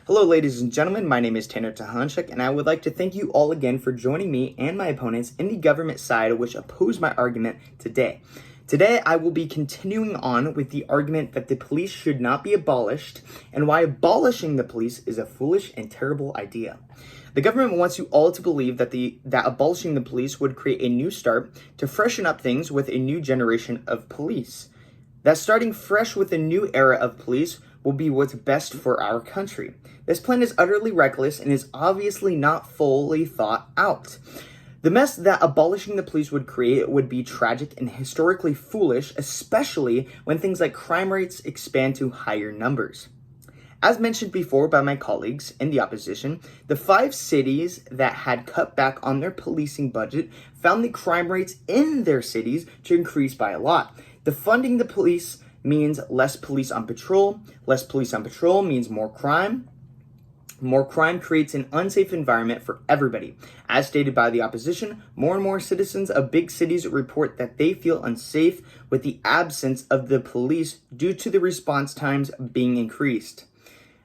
Hello, ladies and gentlemen. My name is Tanner Tahanchuk, and I would like to thank you all again for joining me and my opponents in the government side which oppose my argument today. Today, I will be continuing on with the argument that the police should not be abolished and why abolishing the police is a foolish and terrible idea. The government wants you all to believe that abolishing the police would create a new start to freshen up things with a new generation of police. That starting fresh with a new era of police will be what's best for our country. This plan is utterly reckless and is obviously not fully thought out. The mess that abolishing the police would create would be tragic and historically foolish, especially when things like crime rates expand to higher numbers. As mentioned before by my colleagues in the opposition, the 5 cities that had cut back on their policing budget found the crime rates in their cities to increase by a lot. Defunding the police means less police on patrol. Less police on patrol means more crime. More crime creates an unsafe environment for everybody. As stated by the opposition, more and more citizens of big cities report that they feel unsafe with the absence of the police due to the response times being increased.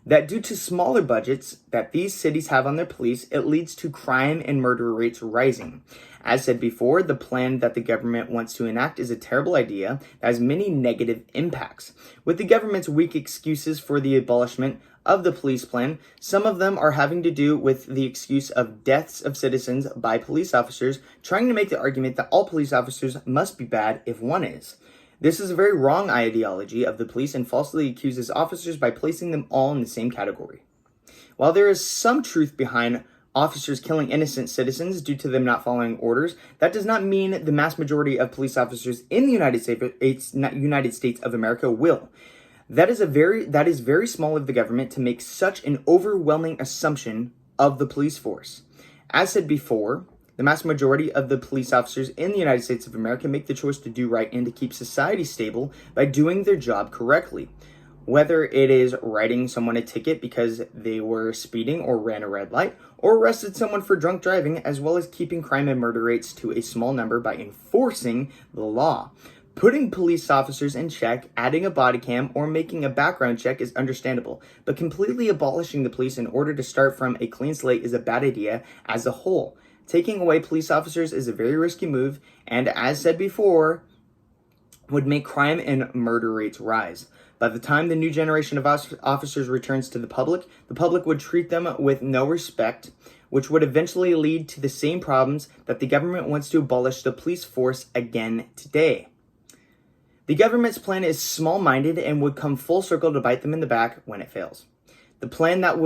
That due to smaller budgets that these cities have on their police, it leads to crime and murder rates rising. As said before, the plan that the government wants to enact is a terrible idea that has many negative impacts. With the government's weak excuses for the abolishment of the police plan, some of them are having to do with the excuse of deaths of citizens by police officers, trying to make the argument that all police officers must be bad if one is. This is a very wrong ideology of the police and falsely accuses officers by placing them all in the same category. While there is some truth behind officers killing innocent citizens due to them not following orders, that does not mean the mass majority of police officers in the United States of America will. That is very small of the government to make such an overwhelming assumption of the police force. As said before, the mass majority of the police officers in the United States of America make the choice to do right and to keep society stable by doing their job correctly. Whether it is writing someone a ticket because they were speeding or ran a red light, or arrested someone for drunk driving, as well as keeping crime and murder rates to a small number by enforcing the law. Putting police officers in check, adding a body cam, or making a background check is understandable, but completely abolishing the police in order to start from a clean slate is a bad idea as a whole. Taking away police officers is a very risky move, and as said before, would make crime and murder rates rise. By the time the new generation of officers returns to the public would treat them with no respect, which would eventually lead to the same problems that the government wants to abolish the police force again today. The government's plan is small-minded and would come full circle to bite them in the back when it fails. The plan that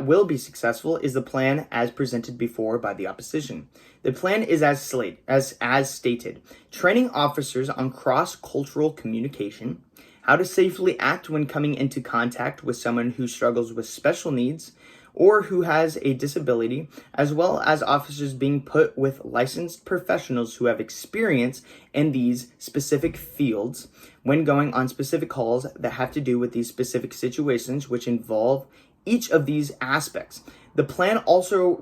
will be successful is the plan as presented before by the opposition. The plan is as stated, training officers on cross-cultural communication, how to safely act when coming into contact with someone who struggles with special needs or who has a disability, as well as officers being put with licensed professionals who have experience in these specific fields when going on specific calls that have to do with these specific situations which involve each of these aspects. The plan also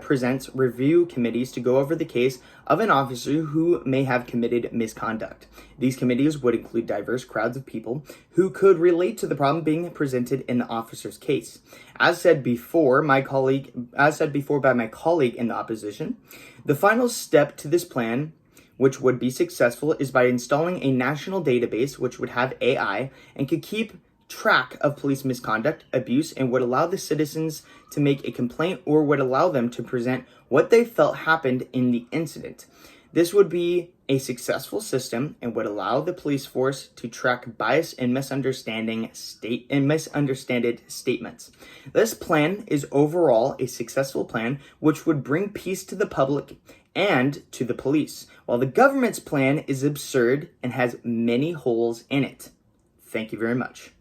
presents review committees to go over the case of an officer who may have committed misconduct. These committees would include diverse crowds of people who could relate to the problem being presented in the officer's case. As said before by my colleague in the opposition, the final step to this plan, which would be successful, is by installing a national database which would have AI and could keep track of police misconduct, abuse, and would allow the citizens to make a complaint or would allow them to present what they felt happened in the incident. This would be a successful system and would allow the police force to track bias and misunderstood statements. This plan is overall a successful plan which would bring peace to the public and to the police, while the government's plan is absurd and has many holes in it. Thank you very much.